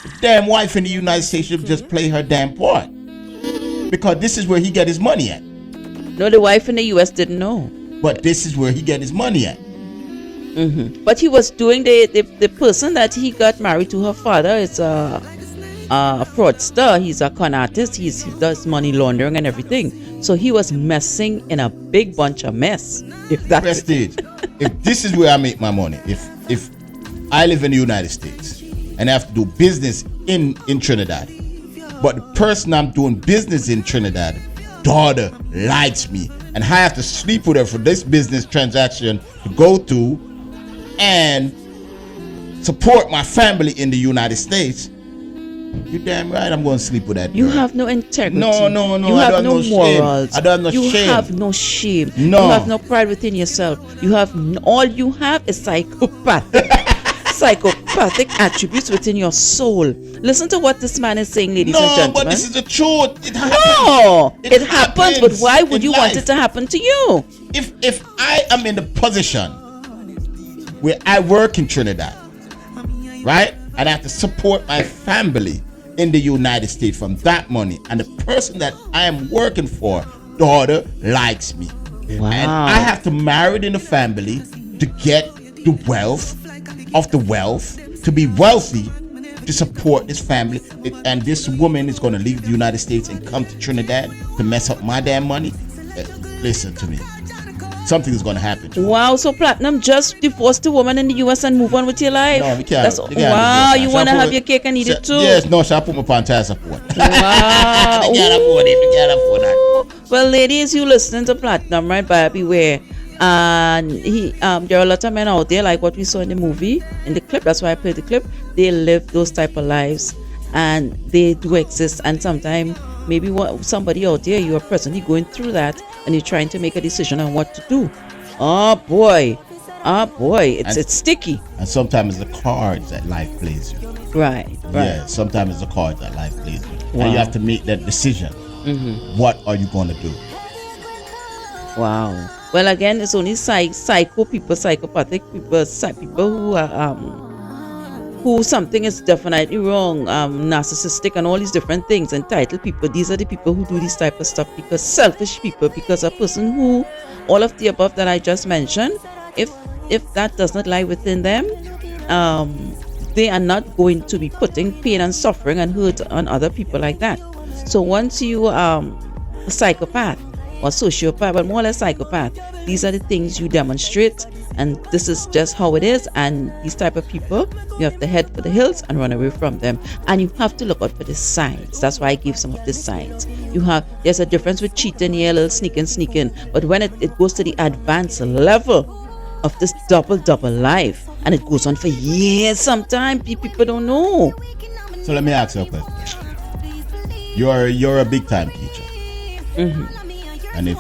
The damn wife in the United States should just play her damn part. Because this is where he get his money at. No, the wife in the US didn't know. But this is where he get his money at. Mm-hmm. But he was doing the person that he got married to, her father is a fraudster. He's a con artist. He does money laundering and everything. So he was messing in a big bunch of mess. If that's Prestige. If this is where I make my money, if I live in the United States and I have to do business in Trinidad, but the person I'm doing business in Trinidad, daughter likes me, and I have to sleep with her for this business transaction to go to and support my family in the United States. You damn right I'm going to sleep with that girl. You have no integrity. No. You have no morals. I don't have no you shame. You have no shame. No. You have no pride within yourself. You have all you have is psychopathic attributes within your soul. Listen to what this man is saying, ladies and gentlemen. No, but this is the truth. It happens. No, it happens. But why would you want it to happen to you? If I am in the position where I work in Trinidad, right? and I have to support my family in the United States from that money. And the person that I am working for, daughter, likes me. Wow. And I have to marry in the family to get the wealth of the wealth, to be wealthy, to support this family. And this woman is going to leave the United States and come to Trinidad to mess up my damn money. Listen to me. Something is going to happen. Wow, so Platinum just divorced the woman in the US and move on with your life? No, we can't. Wow, you want to have your cake and eat it too? Yes, no, she'll put me on child support. Wow. We can't afford it. We can't afford that. Well, ladies, you listening to Platinum, right? Buyer beware. And there are a lot of men out there, like what we saw in the movie, in the clip. That's why I played the clip. They live those type of lives, and they do exist. And sometimes, maybe somebody out there, you are presently going through that, and you're trying to make a decision on what to do. Oh boy, it's sticky. And sometimes it's the cards that life plays you. Right. Yeah, sometimes it's the cards that life plays you. Wow. And you have to make that decision. What are you going to do? Wow. Well, again, it's only psycho people, psychopathic people, people who are who something is definitely wrong, narcissistic and all these different things, entitled people. These are the people who do this type of stuff, because selfish people, because a person who, all of the above that I just mentioned, if that does not lie within them, they are not going to be putting pain and suffering and hurt on other people like that. So once you a psychopath or sociopath, but more or less psychopath, these are the things you demonstrate, and this is just how it is. And these type of people, you have to head for the hills and run away from them, and you have to look out for the signs. That's why I give some of the signs. There's a difference with cheating here, a little sneaking, but when it goes to the advanced level of this double life, and it goes on for years, sometimes people don't know. So let me ask you a question. You're a big time teacher. And if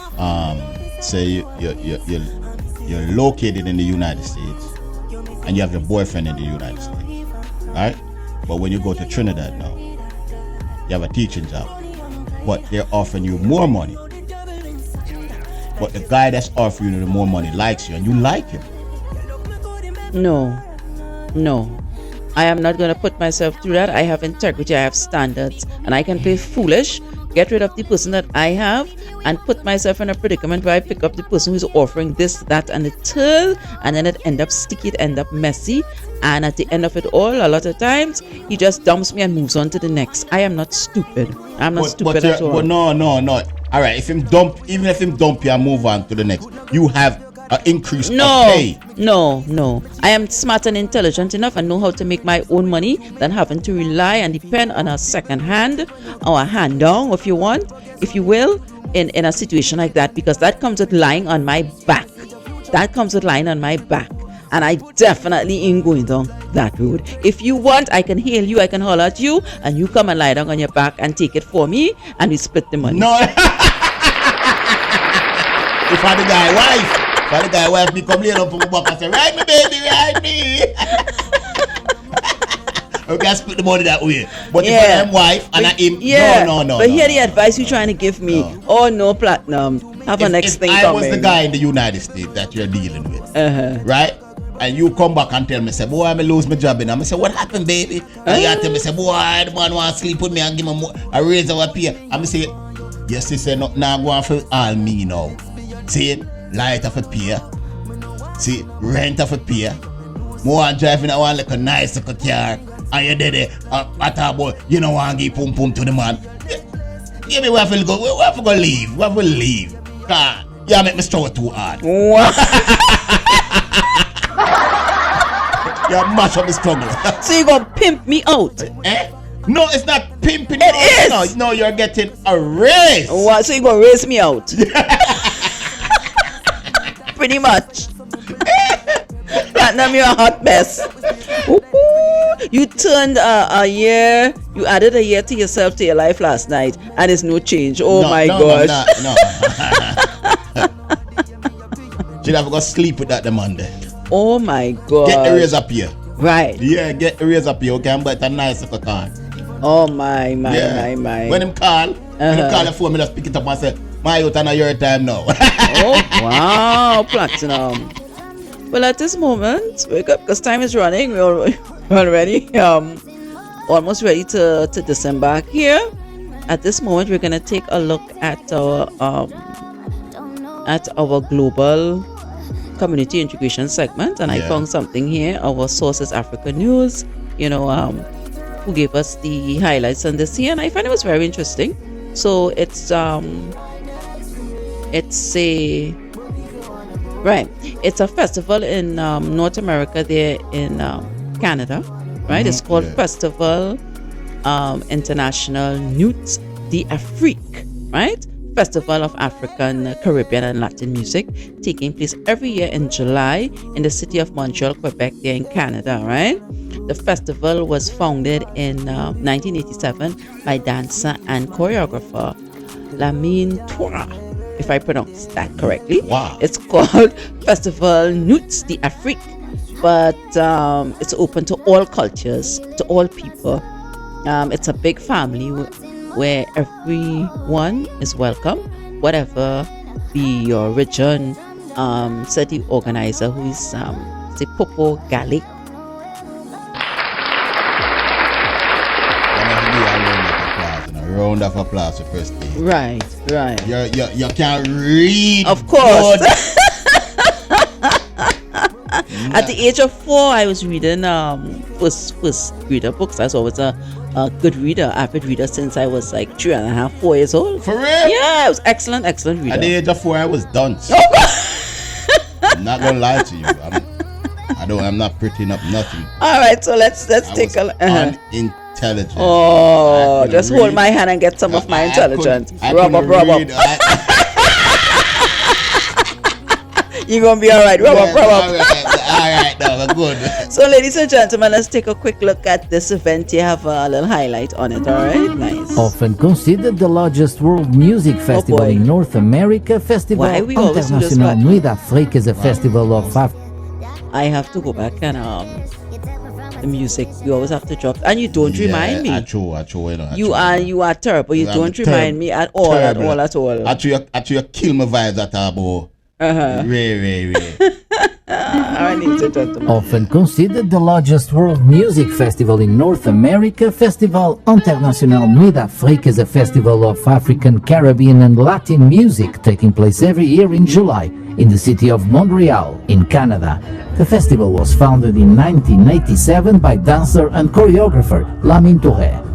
say you're located in the United States and you have your boyfriend in the United States, right? But when you go to Trinidad now, you have a teaching job, but they're offering you more money. But the guy that's offering you the more money likes you, and you like him. No. I am not going to put myself through that. I have integrity, I have standards, and I can play foolish, get rid of the person that I have, and put myself in a predicament where I pick up the person who's offering this, that, and the third, and then it end up sticky, it end up messy, and at the end of it all, a lot of times, he just dumps me and moves on to the next. I am not stupid. I'm not stupid at all. But no. All right, even if him dump you and move on to the next, you have an increase of pay. No. I am smart and intelligent enough and know how to make my own money than having to rely and depend on a second hand or a hand down, if you will, in a situation like that, because that comes with lying on my back. And I definitely ain't going down that road. If you want, I can hail you, I can holler at you, and you come and lie down on your back and take it for me, and we split the money. No. If I the guy wife, me come lay down for my back and say, ride me, baby, ride me. Okay, I split the money that way. But if I'm wife and him, no. But here the advice you're trying to give me. No. Oh no, Platinum. Have a next thing coming. I was the guy in the United States that you're dealing with, right? And you come back and tell me, say, boy, I lose my job. And I say, what happened, baby? And you tell me, say, boy, the man want to sleep with me and give me a raise our pay. And I say, yes, he said, no, now go on for all me now. See, light of a pay. See, rent of a pay. More driving, I want like a nice little car. And you did it, at boy, you know, want to give pum pum to the man. Yeah, we have to go. We have to go leave. We have to leave. You make me struggle too hard. You mash up the struggle. So you gonna pimp me out? No, it's not pimping. It is. No, you're getting a raise. What? So you gonna raise me out? Pretty much. Platinum, you're a hot mess. Ooh, you turned a year. You added a year to yourself, to your life last night, and it's no change. Oh my gosh. No. Should have got sleep with that demand. Oh my god. Get the raise up here. Right. Yeah, get the raise up here. Okay, but a nice little car. Oh my. When him call, the phone, me just pick it up and say, my youth, I know your time now. Oh wow, Platinum. Well, at this moment, wake up because time is running. already almost ready to disembark here. At this moment, we're gonna take a look at our global community integration segment, and I found something here. Our source is Africa News, who gave us the highlights on this here, and I find it was very interesting. So it's a festival in North America, there in Canada, right? It's called Festival International Nuits d'Afrique, right? Festival of African, Caribbean, and Latin music, taking place every year in July in the city of Montreal, Quebec, there in Canada, right? The festival was founded in 1987 by dancer and choreographer Lamine Toura, if I pronounce that correctly. Wow. It's called Festival Nuits d'Afrique, but it's open to all cultures, to all people. It's a big family where everyone is welcome, whatever be your region, said the organizer, who is Popo Gallic. A round of applause for first day. Right. You can read. Of course. At the age of 4, I was reading first reader books. I was always a good reader, avid reader since I was like 3.5, 4 years old. For real? Yeah, it was excellent reader. At the age of 4, I was dunce. I'm not gonna lie to you. I'm not prettying up nothing. All right, so let's take a look. Unintelligent. Oh, just hold my hand and get some of my intelligence. Rub up. You're gonna be all right. Rub up. All right, now good. So, ladies and gentlemen, let's take a quick look at this event. You have a little highlight on it. All right, nice. Often considered the largest world music festival in North America, Festival International Nuit d'Afrique is a festival of I have to go back and the music. You always have to drop, and you don't remind me. You are terrible. You don't remind me at all. Actually, you kill my vibes at all. Really. Often considered the largest world music festival in North America, Festival International Nuit d'Afrique is a festival of African, Caribbean, and Latin music taking place every year in July in the city of Montreal, in Canada. The festival was founded in 1987 by dancer and choreographer Lamine Toura.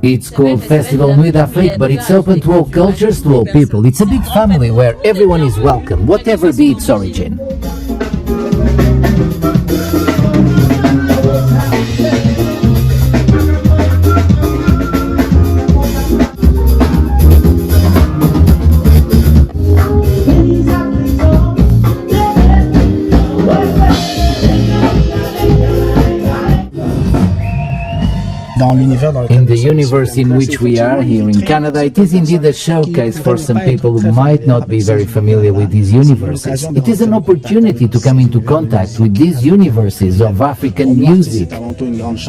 It's called Festival Nuit d'Afrique, but it's open to all cultures, to all people. It's a big family where everyone is welcome, whatever be its origin. In the universe in which we are here in Canada, it is indeed a showcase for some people who might not be very familiar with these universes. It is an opportunity to come into contact with these universes of African music.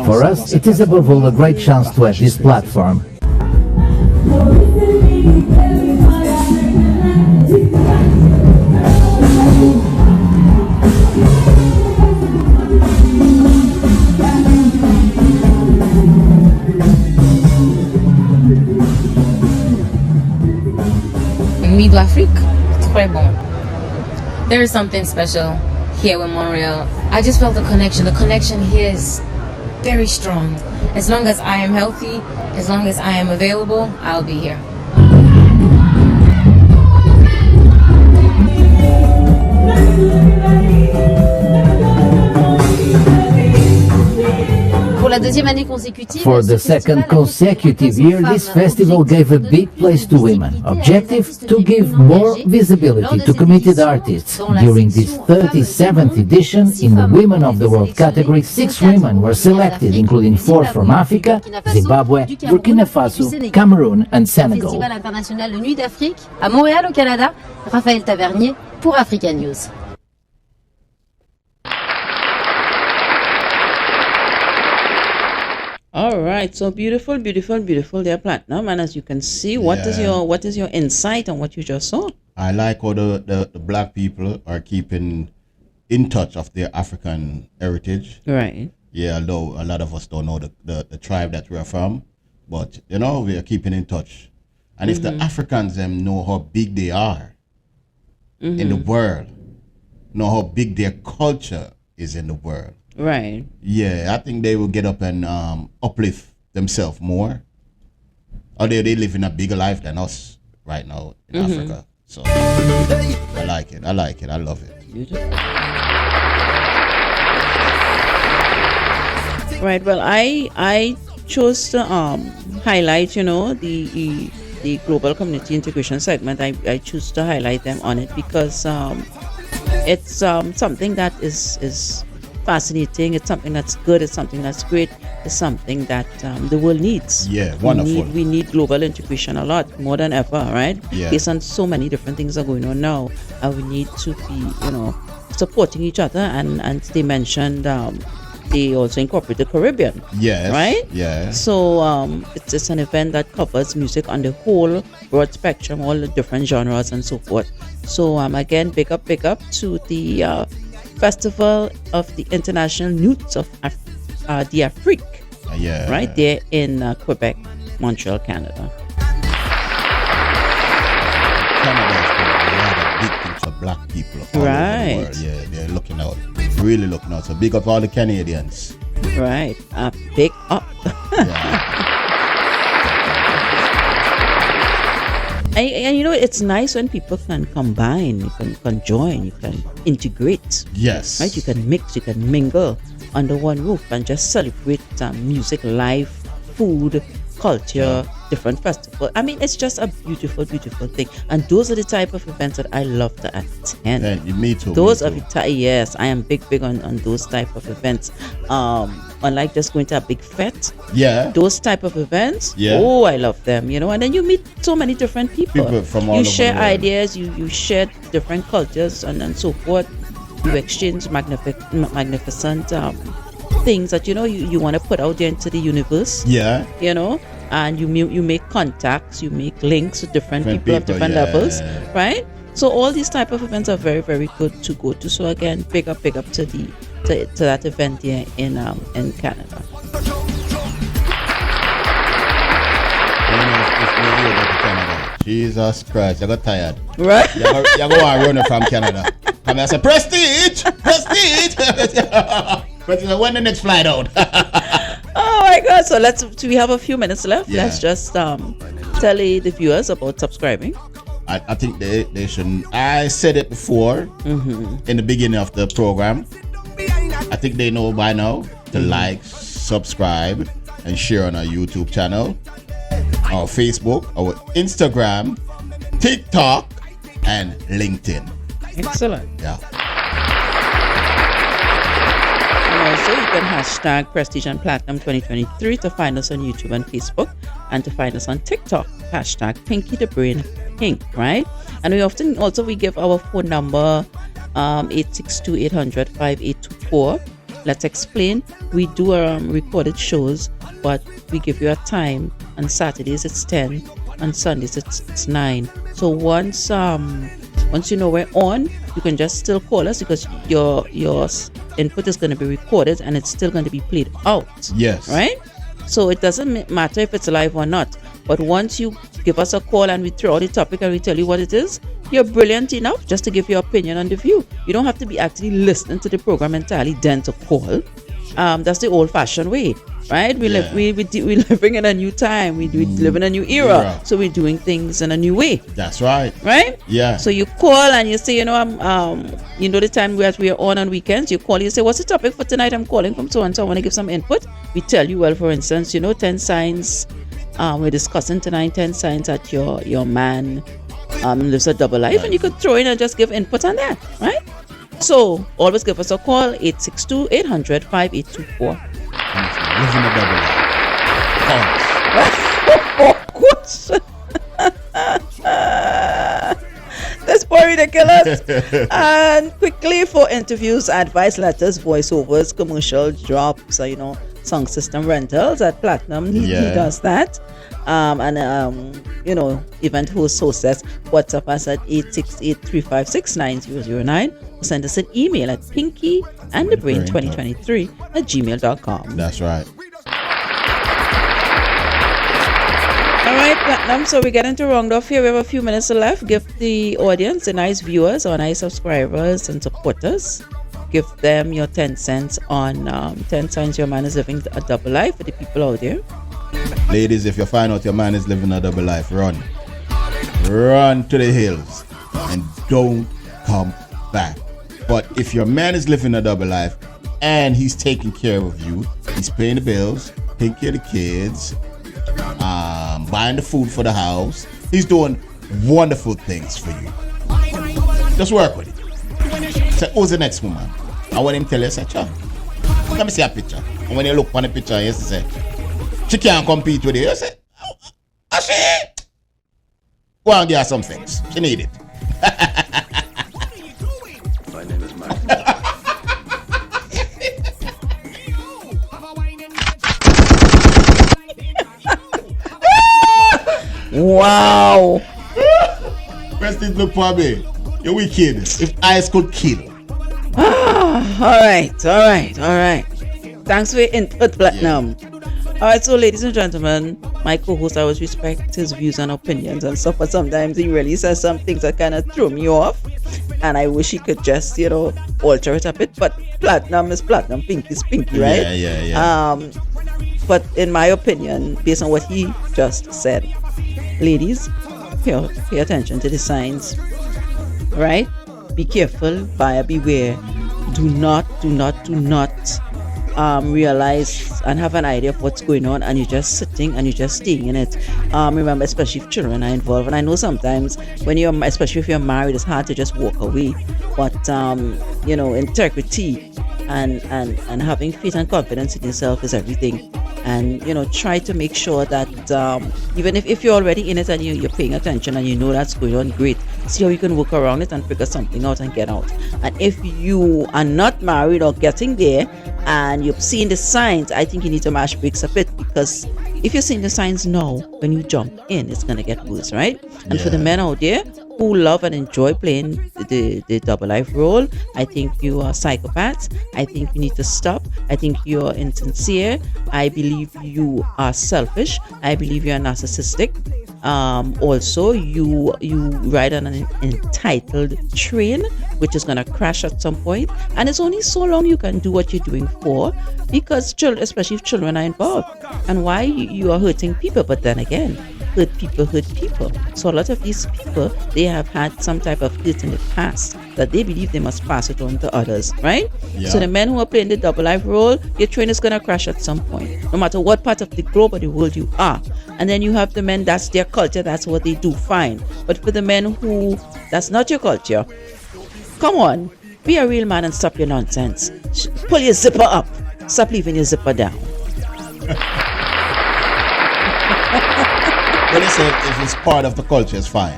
For us, it is above all a great chance to have this platform. Nuit d'Afrique, très bon. There is something special here in Montreal. I just felt the connection. The connection here is very strong. As long as I am healthy, as long as I am available, I'll be here. For the second consecutive year, this festival gave a big place to women. Objective: to give more visibility to committed artists. During this 37th edition, in the Women of the World category, 6 women were selected, including 4 from Africa, Zimbabwe, Burkina Faso, Cameroon, and Senegal. Festival international de Nuit d'Afrique à Montréal au Canada. Raphaël Tavernier pour Africa News. All right, so beautiful there, Platinum. And as you can see, what is your insight on what you just saw? I like how the black people are keeping in touch of their African heritage. Right. Yeah, although a lot of us don't know the tribe that we're from, but we are keeping in touch. And if the Africans know how big they are in the world, know how big their culture is in the world. Right. Yeah, I think they will get up and uplift themselves more. Although they live in a bigger life than us right now in Africa. So I like it. I love it. Right. Well, I chose to highlight, the global community integration segment. I choose to highlight them on it because it's something that is fascinating. It's something that's good. It's something that's great. It's something that the world needs. Yeah, wonderful. We need global integration a lot more than ever, right? Yeah. Based on so many different things are going on now, and we need to be, supporting each other. And they mentioned they also incorporate the Caribbean. Yes. Right? Yeah. So it's an event that covers music on the whole broad spectrum, all the different genres and so forth. So again, big up to the Festival of the International Newts of the Afrique. Yeah. Right there in Quebec, Montreal, Canada. Canada is doing a lot of big things for black people all over the world. Yeah, they're looking out. Really looking out. So big up all the Canadians. Right. Big up. And it's nice when people can combine, you can join, you can integrate. Yes. Right? You can mix, you can mingle under one roof and just celebrate music, life, food, culture, different festivals. I mean, it's just a beautiful, beautiful thing. And those are the type of events that I love to attend. And me too. Those are yes, I am big on those type of events. Unlike just going to a big fete. Yeah. Those type of events. Yeah. Oh, I love them. And then you meet so many different people. From all you over share the world. ideas. You share different cultures and so forth. You exchange magnificent things that you want to put out there into the universe. Yeah. And you make contacts, you make links with different people of different levels, right? So all these type of events are very, very good to go to. So again, big up to that event here in Canada. Jesus Christ, I got tired. Right? You go running from Canada. And I said, Prestige! Prestige, when the next flight out? Oh my God! So we have a few minutes left. Yeah. Let's just tell the viewers about subscribing. I think they shouldn't. I said it before in the beginning of the program. I think they know by now to like, subscribe, and share on our YouTube channel, our Facebook, our Instagram, TikTok, and LinkedIn. Excellent. Yeah. Also, you can hashtag Prestige and Platinum 2023 to find us on YouTube and Facebook, and to find us on TikTok, hashtag Pinky the Brain Pink, right? And we give our phone number 862-800-5824. Let's explain. We do recorded shows, but we give you a time. On Saturdays it's 10, on Sundays it's 9. So once we're on, you can just still call us because your input is going to be recorded and it's still going to be played out. Yes. Right? So it doesn't matter if it's live or not. But once you give us a call and we throw out the topic and we tell you what it is, you're brilliant enough just to give your opinion on the view. You don't have to be actually listening to the program entirely then to call. That's the old-fashioned way, right? We're living in a new time. We live in a new era. So we're doing things in a new way. That's right. Right? Yeah. So you call and you say, the time we are on weekends, you call, you say, what's the topic for tonight? I'm calling from so and so. I want to give some input. We tell you, well, for instance, 10 signs. We're discussing tonight 10 signs that your man lives a double life, and you could throw in and just give input on that, right? So always give us a call, 862-800-5824. Living a double life. That's boring, ridiculous. And quickly for interviews, advice letters, voiceovers, commercial drops, sound system rentals at Platinum. He does that. Event hostess, WhatsApp us at 868-356-9009, or send us an email at pinkyandthebrain2023@gmail.com. That's right. All right, Platinum. So we're getting to round off here. We have a few minutes left. Give the audience, the nice viewers, or nice subscribers and supporters, give them your 10 cents on 10 signs your man is living a double life for the people out there. Ladies, if you find out your man is living a double life, run. Run to the hills and don't come back. But if your man is living a double life and he's taking care of you, he's paying the bills, taking care of the kids, buying the food for the house, he's doing wonderful things for you. Just work with it. Say, who's the next woman? And when him tell you, say, let me see a picture. And when you look on the picture, you say, she can't compete with you. You say, I see. Go and give her some things. She need it. My name is Mike. Wow. Prestige, look for me. You're wicked. If eyes could kill. All right. Thanks for your input, Platinum. All right, so ladies and gentlemen, my co-host, I always respect his views and opinions and stuff, but sometimes he really says some things that kind of throw me off, and I wish he could just, alter it a bit. But Platinum is Platinum, Pinky is Pinky, right? Yeah. But in my opinion, based on what he just said, ladies, pay attention to the signs, right? Be careful, buyer beware. Do not realize and have an idea of what's going on, and you're just sitting and you're just staying in it. Remember, especially if children are involved, and I know sometimes when especially if you're married, it's hard to just walk away, but integrity and having faith and confidence in yourself is everything. And try to make sure that even if you're already in it and you're paying attention and you know that's going on, great. See how you can work around it and figure something out and get out. And if you are not married or getting there and you've seen the signs, I think you need to mash brakes a bit, because if you're seeing the signs now, when you jump in, it's going to get worse, right? And for the men out there who love and enjoy playing the double life role, I think you are psychopaths. I think you need to stop. I think you are insincere. I believe you are selfish. I believe you are narcissistic. Also, you ride on an entitled train, which is going to crash at some point, and it's only so long you can do what you're doing for, because children, especially if children are involved. And why you are hurting people, but then again, hurt people. So a lot of these people, they have had some type of hurt in the past that they believe they must pass it on to others, right? Yeah. So the men who are playing the double life role, your train is going to crash at some point, no matter what part of the globe or the world you are. And then you have the men, that's their culture, that's what they do, fine. But for the men who, that's not your culture, come on, be a real man and stop your nonsense. Pull your zipper up. Stop leaving your zipper down. Well, they say if it's part of the culture, it's fine.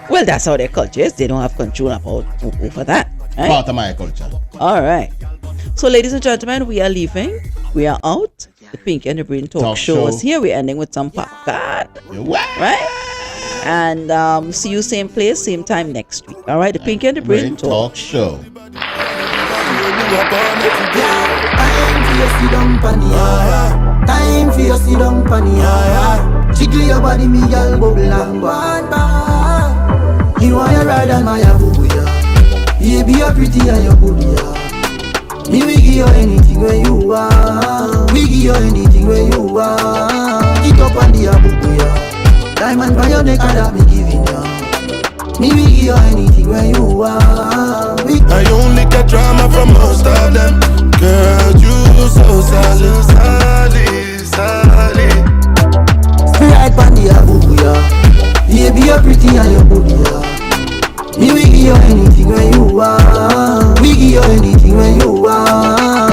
Well, that's how their culture is. They don't have control over that. Right? Part of my culture. All right. So, ladies and gentlemen, we are leaving. We are out. The Pinky and the Brain Talk Show is here. We're ending with some popcorn. Right? And see you same place, same time next week. All right? The Pinky and the Brain Talk Show. Time for you sit down pan ya. Jiggle your body, me girl, bubble and go on. You want your ride and my boo ya. Baby, you're pretty and you're good ya. Me we give you anything where you want. We give you anything where you want. Get up on the boo ya. Diamond by your neck and that me giving ya. Me we give you anything where you want. I only get drama from most of them. Girl, you so solid. Right on the booyah. Baby, you're pretty and you're good, yeah. Me we give you anything when you want. We give you anything when you want.